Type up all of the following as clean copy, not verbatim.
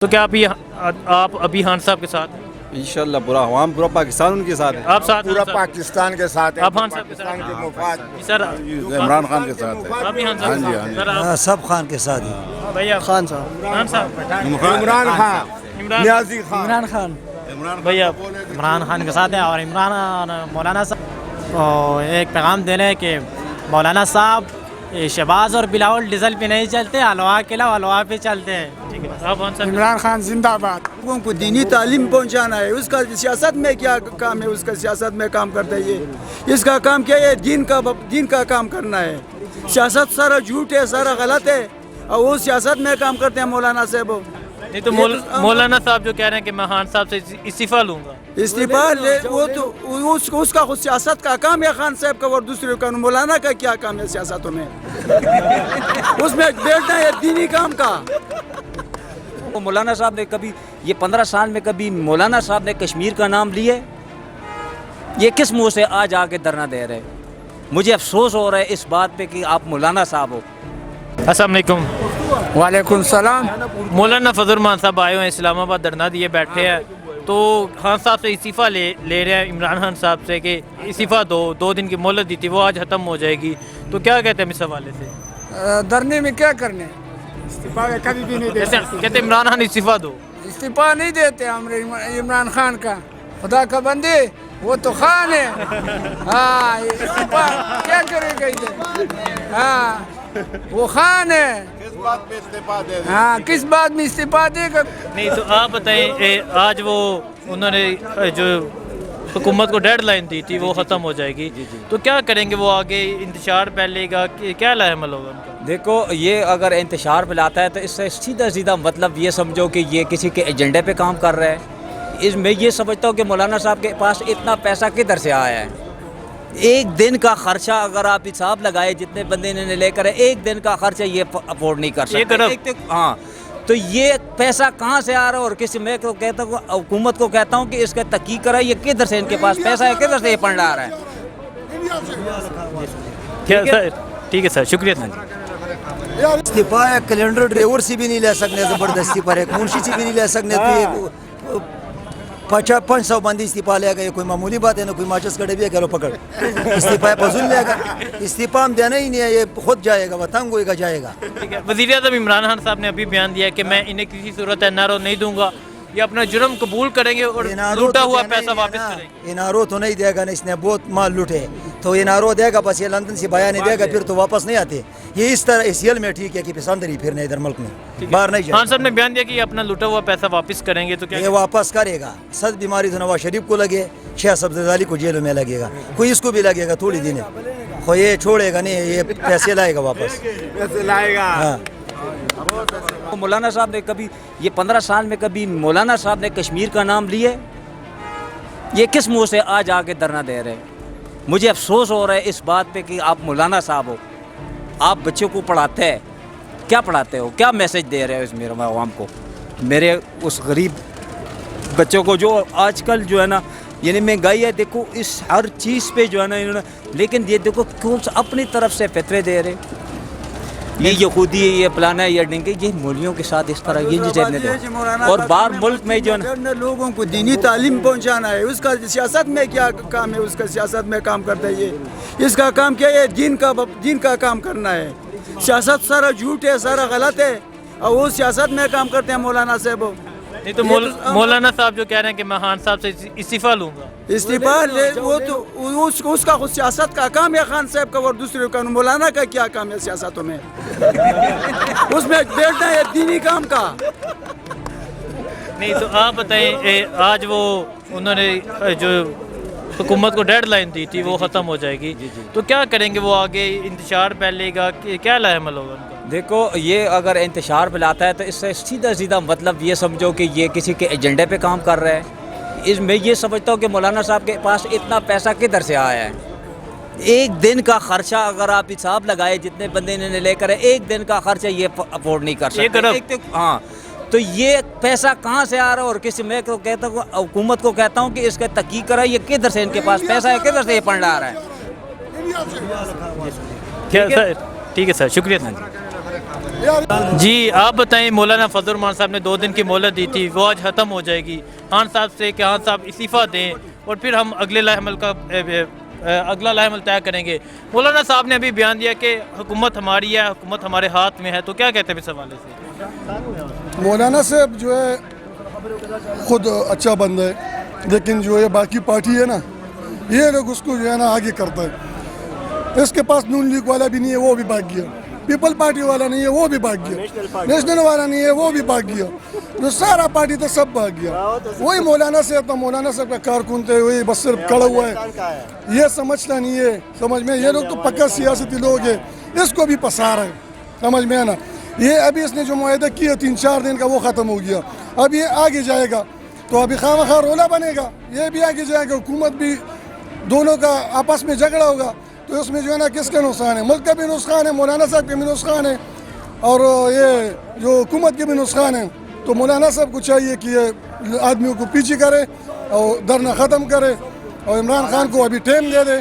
تو کیا آپ ابھی خان صاحب کے ساتھ ہیں؟ انشاءاللہ پورا عوام پورا پاکستان ان کے ساتھ ہے. آپ ساتھ پورا پاکستان کے ساتھ ہے. آپ خان صاحب کے ساتھ پاکستان کے مفاد جی سر عمران خان کے ساتھ ہے. آپ بھی خان صاحب ہاں جی، سر آپ سب خان کے ساتھ ہیں. بھیا خان صاحب عمران خان نیازی خان عمران خان بھیا عمران خان کے ساتھ ہیں. اور عمران مولانا صاحب کو ایک پیغام دینا ہے کہ مولانا صاحب شہباز اور بلاول ڈیزل پہ نہیں چلتے، حلوا کے علاوہ حلوا پہ چلتے ہیں. ٹھیک ہے آپ خان صاحب عمران خان زندہ باد. لوگوں کو دینی تعلیم پہنچانا ہے. اس کا سیاست میں کیا کام ہے؟ اس کا سیاست میں کام کرتا ہے یہ. اس کا کام کیا ہے؟ دین کا کام کرنا ہے. سیاست سارا جھوٹ ہے، سارا غلط ہے، اور وہ سیاست میں کام کرتے ہیں مولانا صاحب. نہیں تو مولانا صاحب جو کہہ رہے ہیں کہ میں خان صاحب سے استعفیٰ لوں گا، استعفا لے، وہ تو اس کا خود سیاست کا کام ہے خان صاحب کا، اور دوسرے کا مولانا کا کیا کام ہے سیاستوں میں؟ اس میں بیٹھنا ہے دینی کام کا. مولانا صاحب نے کبھی یہ 15 سال میں کبھی مولانا صاحب نے کشمیر کا نام لیے؟ یہ کس منہ سے آج آ کے دھرنا دے رہے؟ مجھے افسوس ہو رہا ہے اس بات پہ کہ آپ مولانا صاحب ہو. السلام علیکم. وعلیکم السلام. مولانا فضل الرحمان صاحب آئے ہوئے ہیں اسلام آباد، دھرنا دیے بیٹھے ہیں. تو خان صاحب سے استعفیٰ لے رہے ہیں عمران خان صاحب سے کہ استعفیٰ دو دن کی مہلت دی تھی، وہ آج ختم ہو جائے گی. تو کیا کہتے ہیں اس حوالے سے؟ دھرنے میں کیا کرنے؟ استعفیٰ کبھی بھی نہیں دیتے. کہتے ہیں عمران خان استعفیٰ دو. استعفیٰ نہیں دیتے ہم عمران خان کا. خدا کا بندے وہ تو خان ہے. ہاں استعفیٰ کیا کرے گا ادھر؟ ہاں وہ خان ہے. ہاں کس بات میں استعفیٰ دے گا؟ نہیں تو آپ بتائیں، آج وہ انہوں نے جو حکومت کو ڈیڈ لائن دی تھی وہ ختم ہو جائے گی، تو کیا کریں گے؟ وہ آگے انتشار پھیلے گا، کیا لاہ عمل ہوگا ان کا؟ دیکھو یہ اگر انتشار پھیلاتا ہے تو اس سے سیدھا مطلب یہ سمجھو کہ یہ کسی کے ایجنڈے پہ کام کر رہا ہے. میں یہ سمجھتا ہوں کہ مولانا صاحب کے پاس اتنا پیسہ کدھر سے آیا ہے؟ ایک دن کا خرچہ اگر آپ حساب لگائے جتنے بندے انہوں نے لے کر ایک دن کا خرچہ یہ افورڈ نہیں کر سکتے. ہاں تو یہ پیسہ کہاں سے آ رہا ہے؟ اور کسی میں کو کہتا ہوں حکومت کو کہتا ہوں کہ اس کا تحقیق کرا یہ کدھر سے ان کے پاس پیسہ ہے، کدھر سے یہ فنڈ آ رہا ہے. ٹھیک ہے سر، شکریہ. استعفا ہے کیلنڈر ڈرائیور سے بھی نہیں لے سکنے زبردستی پر، ایک منشی سے بھی نہیں لے سکنے. 500 بندی استعفا لے گا، یہ کوئی معمولی بات ہے؟ نا کوئی ماچس کا ڈبیا کہ لو پکڑ استعفا فضول لے گا. استعفا ہم دینا ہی نہیں ہے، یہ خود جائے گا، وہ تنگ ہوئے گا جائے گا. وزیر اعظم عمران خان صاحب نے ابھی بیان دیا کہ میں انہیں کسی صورت NRO نہیں دوں گا، یہ اپنا جرم قبول کریں گے اور لوٹا ہوا پیسہ واپس کریں گے. NRO تو نہیں دے گا نا، اس نے بہت مال لوٹے تو NRO دے گا، بس یہ لندن سے بایا نہیں دے گا پھر تو واپس نہیں آتے. یہ اس طرح ACL میں ٹھیک ہے کہ پسند نہیں پھرنے ادھر ملک میں باہر نہیں جائے. خان صاحب نے بیان دیا کہ یہ اپنا لوٹا ہوا پیسہ واپس کریں گے، تو کیا یہ واپس کرے گا. صد بیماری تو نواز شریف کو لگے، شیخ سبزالی کو جیلوں میں لگے گا، کوئی اس کو بھی لگے گا تھوڑی دن. خو یہ چھوڑے گا نہیں، یہ پیسے لائے گا واپس. پیسے لائے گا. ہاں مولانا صاحب نے کبھی یہ 15 سال میں کبھی مولانا صاحب نے کشمیر کا نام لیے؟ یہ کس منہ سے آج آ کے دھرنا دے رہے؟ مجھے افسوس ہو رہا ہے اس بات پہ کہ آپ مولانا صاحب ہو. آپ بچوں کو پڑھاتے ہیں، کیا پڑھاتے ہو؟ کیا میسج دے رہے ہو اس میرے عوام کو، میرے اس غریب بچوں کو جو آج کل جو ہے نا یعنی مہنگائی ہے؟ دیکھو اس ہر چیز پہ جو ہے نا انہوں نے، لیکن یہ دیکھو کون سا اپنی طرف سے فتوے دے رہے. یہ یہودی ہے، یہ پلانا ہے، یہ ڈنگے، یہ مولیوں کے ساتھ اس طرح یہ چیزیں دے. اور باہر ملک میں جو ہے لوگوں کو دینی تعلیم پہنچانا ہے. اس کا سیاست میں کیا کام ہے؟ اس کا سیاست میں کام کرتا ہے یہ. اس کا کام کیا ہے؟ دین کا کام کرنا ہے. سیاست سارا جھوٹ ہے، سارا غلط ہے، اور وہ سیاست میں کام کرتے ہیں مولانا صاحب. نہیں تو مولانا صاحب جو کہہ رہے ہیں کہ میں خان صاحب سے استعفیٰ لوں گا، استعفا لے، وہ تو اس کا خود سیاست کا کام ہے خان صاحب کا، اور دوسرے کا مولانا کا کیا کام ہے سیاستوں میں؟ اس میں بیٹھنا ہے دینی کام کا. نہیں تو آپ بتائیں، آج وہ انہوں نے جو حکومت کو ڈیڈ لائن دی تھی وہ ختم ہو جائے گی، تو کیا کریں گے؟ وہ آگے انتشار پھیلے گا، کیا لاہ عمل ہوگا ان کا؟ دیکھو یہ اگر انتشار پھیلاتا ہے تو اس سے سیدھا مطلب یہ سمجھو کہ یہ کسی کے ایجنڈے پہ کام کر رہا ہے. میں یہ سمجھتا ہوں کہ مولانا صاحب کے پاس اتنا پیسہ کدھر سے آیا ہے؟ ایک دن کا خرچہ اگر آپ حساب لگائے جتنے بندے انہوں نے لے کر ایک دن کا خرچہ یہ افورڈ نہیں کر سکتے. ہاں تو یہ پیسہ کہاں سے آ رہا ہے؟ اور کسی میں کو کہتا ہوں حکومت کو کہتا ہوں کہ اس کا تحقیق کرا یہ کدھر سے ان کے پاس پیسہ ہے، کدھر سے یہ فنڈ آ رہا ہے. ٹھیک ہے سر، شکریہ. جی آپ بتائیں، مولانا فضل الرحمان صاحب نے 2 دن کی مہلت دی تھی، وہ آج ختم ہو جائے گی. خان صاحب سے کہ خان صاحب استعفیٰ دیں اور پھر ہم اگلے لائحہ عمل کا اگلا لائحہ عمل طے کریں گے. مولانا صاحب نے ابھی بیان دیا کہ حکومت ہماری ہے، حکومت ہمارے ہاتھ میں ہے، تو کیا کہتے ہیں اس حوالے سے؟ مولانا صاحب جو ہے خود اچھا بندہ ہے، لیکن جو ہے باقی پارٹی ہے نا، یہ لوگ اس کو جو ہے نا آگے کرتا ہے. اس کے پاس نون لیگ والا بھی نہیں ہے، وہ بھی بھاگ گیا. پیپل پارٹی والا نہیں ہے، وہ بھی بھاگ گیا. نیشنل والا نہیں ہے، وہ بھی بھاگ گیا. جو سارا پارٹی تھا سب بھاگ گیا. وہی مولانا صاحب تھا، مولانا صاحب کا کارکن تھے، وہی بس صرف کھڑا ہوا ہے. یہ سمجھتا نہیں ہے، سمجھ میں. یہ لوگ تو پکا سیاسی لوگ ہیں، اس کو بھی پسار ہے، سمجھ میں ہے نا. یہ ابھی اس نے جو معاہدہ کیا 3-4 دن کا، وہ ختم ہو گیا. اب یہ آگے جائے گا تو ابھی خواہ رولا بنے گا. یہ بھی آگے جائے گا، حکومت بھی، دونوں کا آپس میں جھگڑا ہوگا. تو اس میں جو ہے نا کس کا نقصان ہے؟ ملک کا بھی نقصان ہے، مولانا صاحب کا بھی نقصان ہے، اور یہ جو حکومت کے بھی نقصان ہے. تو مولانا صاحب کو چاہیے کہ یہ آدمیوں کو پیچھے کرے اور دھرنا ختم کرے، اور عمران خان کو ابھی ٹائم دے دے،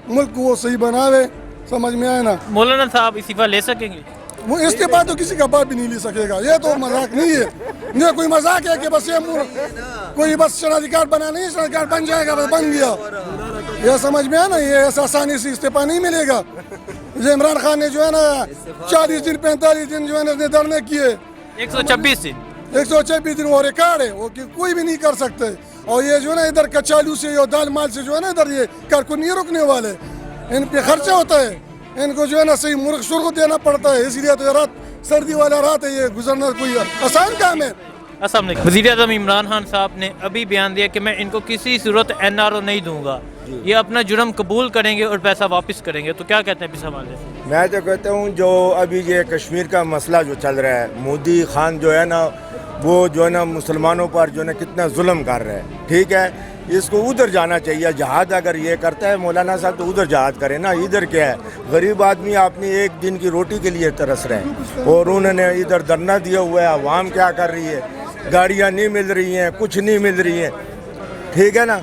ملک کو وہ صحیح بناوے. سمجھ میں آئے نا. مولانا صاحب استعفیٰ لے سکیں گے؟ وہ استعفیٰ تو کسی کا باپ بھی نہیں لے سکے گا. یہ تو مذاق نہیں ہے. یہ کوئی مذاق ہے کہ بس یہ کوئی بس شرادیکار بنا نہیں، شرادیکار بن جائے گا، بس بن گیا. یہ سمجھ میں ہے نا، یہ ایسا آسانی سے استعفیٰ نہیں ملے گا. یہ عمران خان نے جو ہے نا 40 دن 45 دن جو ہے نا دھرنے کیے. 126 دن 126 دن وہ ریکارڈ ہے، وہ کوئی بھی نہیں کر سکتے. اور یہ جو ہے نا ادھر کچالو سے اور دال مال سے جو ہے نا ادھر یہ کارکن نہیں رکنے والے. ان پہ خرچہ ہوتا ہے، ان کو جو ہے نا صحیح مرغ شرغ دینا پڑتا ہے. اس لیے تو یہ رات سردی والا رات ہے، یہ گزرنا کوئی آسان کام ہے. السلام علیکم. وزیر اعظم عمران خان صاحب نے ابھی بیان دیا کہ میں ان کو کسی صورت NRO نہیں دوں گا، یہ اپنا جرم قبول کریں گے اور پیسہ واپس کریں گے. تو کیا کہتے ہیں اس حوالے سے؟ میں تو کہتا ہوں جو ابھی یہ کشمیر کا مسئلہ جو چل رہا ہے، مودی خان جو ہے نا وہ جو ہے نا مسلمانوں پر جو ہے نا کتنا ظلم کر رہا ہے. ٹھیک ہے، اس کو ادھر جانا چاہیے. جہاد اگر یہ کرتا ہے مولانا صاحب تو ادھر جہاد کرے نا. ادھر کیا ہے، غریب آدمی اپنی ایک دن کی روٹی کے لیے ترس رہے ہیں، اور انہوں نے ادھر دھرنا دیا ہوا ہے. عوام کیا کر رہی ہے؟ گاڑیاں نہیں مل رہی ہیں، کچھ نہیں مل رہی ہیں. ٹھیک ہے نا،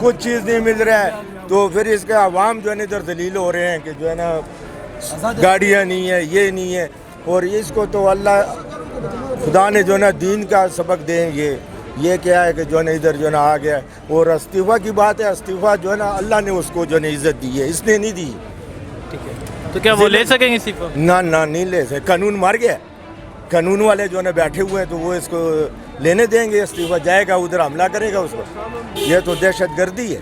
کچھ چیز نہیں مل رہا ہے. تو پھر اس کے عوام جو ہے نا ادھر ذلیل ہو رہے ہیں کہ جو ہے نا گاڑیاں نہیں ہیں، یہ نہیں ہے. اور اس کو تو اللہ خدا نے جو ہے نا دین کا سبق دیں گے. یہ کیا ہے کہ جو ہے نا ادھر جو ہے نا آ گیا. اور استعفیٰ کی بات ہے، استعفیٰ جو ہے نا اللہ نے اس کو جو ہے نا عزت دی ہے، اس نے نہیں دی. ٹھیک ہے، تو کیا وہ لے سکیں گے استعفیٰ؟ نہ نہیں لے سکے. قانون مار گیا. قانون والے جو ہے نا بیٹھے ہوئے ہیں، تو وہ اس کو لینے دیں گے. استعفیٰ جائے گا ادھر حملہ کرے گا اس کو. یہ تو دہشت گردی ہے.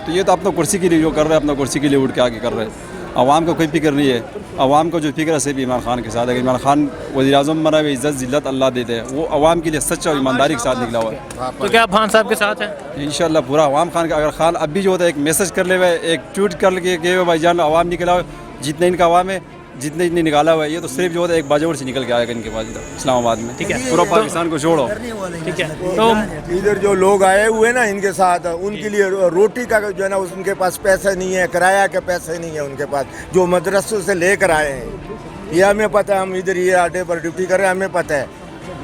تو یہ تو اپنا کرسی کے لیے جو کر رہے ہیں، اپنا کرسی کے لیے اٹھ کے آگے کر رہے ہیں. عوام کو کوئی فکر نہیں ہے. عوام کو جو فکر ہے صرف عمران خان کے ساتھ ہے. عمران خان وزیر اعظم بنا ہوئے، عزت ذلت اللہ دیتے ہیں. وہ عوام کے لیے سچا اور ایمانداری کے ساتھ نکلا ہوا ہے. تو کیا آپ خان صاحب کے ساتھ ہیں؟ انشاءاللہ پورا عوام خان کا. اگر خان اب بھی جو ہوتا ہے ایک میسج کر لے ہوئے، ایک ٹویٹ کر کے کہ بھائی جان عوام نکلا ہوا، جتنے ان کا عوام ہے، جتنے نکالا ہوا ہے، یہ تو صرف جو ہوتا ہے ایک باجوڑ سے نکل کے آئے گا ان کے پاس اسلام آباد میں. ٹھیک ہے، پورا پاکستان کو چھوڑو. ٹھیک ہے. تو ادھر جو لوگ آئے ہوئے نا ان کے ساتھ، ان کے لیے روٹی کا جو ہے نا ان کے پاس پیسے نہیں ہے، کرایہ کے پیسے نہیں ہے ان کے پاس، جو مدرسوں سے لے کر آئے ہیں. یہ ہمیں پتہ ہے، ہم ادھر یہ اڈے پر ڈیوٹی کر رہے ہیں، ہمیں پتہ ہے.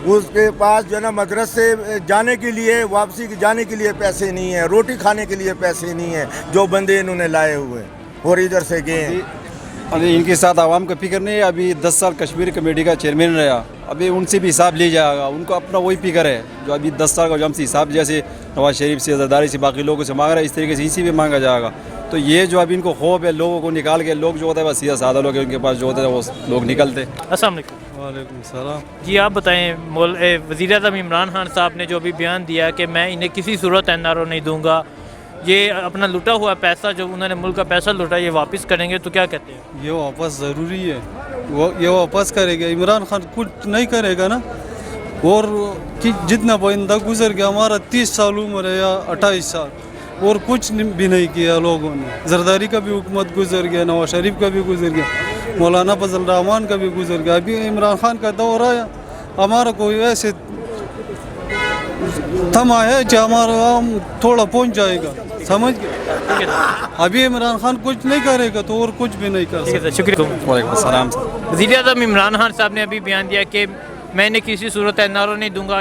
اس کے پاس جو ہے نا مدرسے جانے کے لیے، واپسی جانے کے لیے پیسے نہیں ہیں، روٹی کھانے کے لیے پیسے نہیں ہیں. جو بندے انہوں نے لائے ہوئے اور ادھر سے گئے ہیں. ابھی ان کے ساتھ عوام کا فکر نہیں ہے. ابھی 10 سال کشمیر کمیٹی کا چیئرمین رہا، ابھی ان سے بھی حساب لیا جائے گا. ان کو اپنا وہی فکر ہے جو ابھی 10 سال کا جو ہم سے حساب جیسے نواز شریف سے، زرداری سے، باقی لوگوں سے مانگ رہا ہے، اس طریقے سے اسی بھی مانگا جائے گا. تو یہ جو ابھی ان کو خوف ہے لوگوں کو نکال کے، لوگ جو ہوتا ہے بس سیدھا سادہ لوگ ہیں، ان کے پاس جو ہوتا ہے وہ لوگ نکلتے. السلام علیکم. وعلیکم السلام. جی آپ بتائیں، وزیر اعظم عمران خان صاحب نے جو ابھی بیان دیا کہ میں انہیں کسی صورت NRO نہیں دوں گا، یہ اپنا لوٹا ہوا پیسہ جو انہوں نے ملک کا پیسہ لوٹا یہ واپس کریں گے، تو کیا کہتے ہیں؟ یہ واپس ضروری ہے. یہ واپس کرے گا. عمران خان کچھ نہیں کرے گا نا. اور جتنا بندہ گزر گیا، ہمارا 30 سال عمر ہے یا 28 سال، اور کچھ بھی نہیں کیا لوگوں نے. زرداری کا بھی حکومت گزر گیا، نواز شریف کا بھی گزر گیا، مولانا فضل الرحمان کا بھی گزر گیا. ابھی عمران خان کا دور آیا. ہمارا کوئی ایسے تھما ہے کہ ہمارا تھوڑا پہنچ جائے گا، سمجھ گئے. ابھی عمران خان کچھ نہیں کرے گا تو اور کچھ بھی نہیں کر سکتا. شکریہ. وعلیکم السلام. وزیر اعظم عمران خان صاحب نے ابھی بیان دیا کہ میں نے کسی صورت NRO نہیں دوں گا،